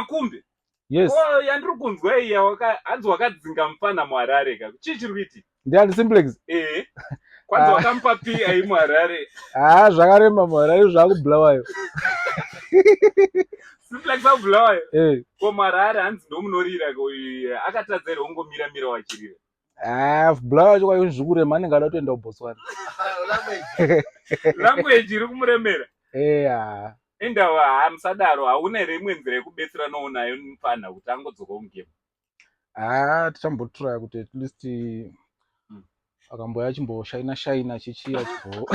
Makumbe. Yes. Oh, yandiri kunzwa iya hanzi wakadzinga mufana muHarare ka. Chii chiri kuitika? Ndiani Cymplex? Kwanza wakamupa pi ai muHarare. Zvakarema muHarare zvakubulawayo. Cymplex akubulawayo. Ko muHarare hanzi ndomunorira ko akatadza here ongomira wachirira. Bulawayo kwayo zvikurema anenge ada kutoenda kuBotswana. Language iri kumuremera. Enda musadaro hauna here imwe nzira yekubetsera nounayo mufana kuti angodzoka mugame. Tichambotraya kuti at least akamboya chimboshaina chichiya chibho.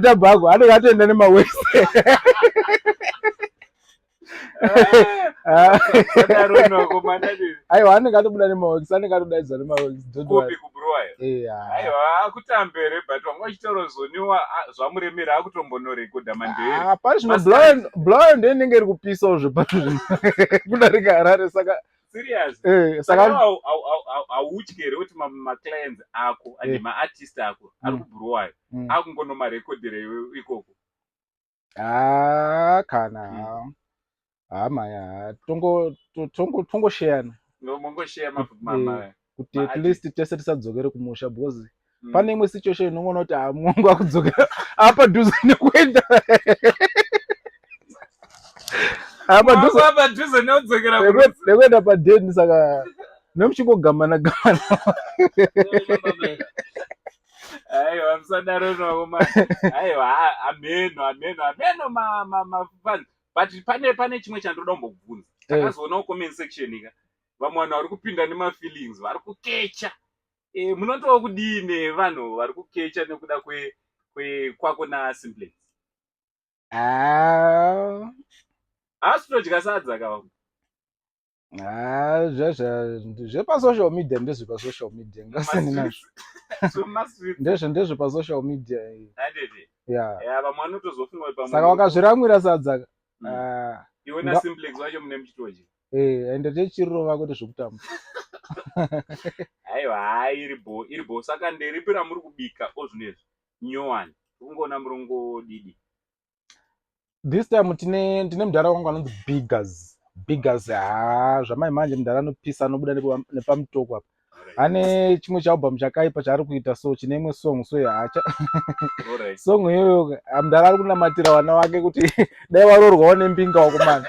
Tabhago anenge atoenda nemawese. Aiwa anenge atobuda nemawese, anenge atodaidza nemawese. Kopi kubrowayo. Aiwa kutambere but wanga uchitoro zoniwa zvamuremera akutombonorekodha mandere. Pari zvino Bulawayo ndiyo inenge iri kupisawo zvepatu zvino. Kudarika Harare saka serious. Saka hauutyi here kuti maclients ako ande maartist ako ari kubrowayo akungonomarekodhera ikoko. Kana maya tongosheyana. Mongosheya kuti at least tese tisadzokere kumusha because pane imwe situation inongona kuti mungu akudzokera apa dhuze nekuenda. Apa dhuze nekudzokera nekuenda padeni saka nemuchingogamana. Aiwa musadaro navo aiwa ameno mafani but pane chimwe chandoda kumbobvunza. Takazoonawo comment section ka vamwe vanhu vari kupinda nemafeelings vari kukecha. Munotowo kudini vanhu vari kukecha nekuda kwako naCymplex? Asitodya sadza ka zvepasocial media ndezvepasocial media ngasini nazvo. Ndezvepasocial media. Vamwe vanotozofunga pamwe. Saka wakazviramwira sadza. Iwe naCymplex wacho mune muchitoje. Ende techirova kuti zvekutamba. Aiwa iri bo saka nderipi ramuri kubika ozvinezvi nyowani kungoona murongo didi. This time tine mudhara wangu anonzi biggers zvamai manje mudhara anopisa anobuda nepamutoko apa. Ane chimwe chalbum chakaipa chaari kuita so chine imwe song so song iyoyo mudhara ari kunamatira vana vake kuti dai varorwawo nembinga wakomana.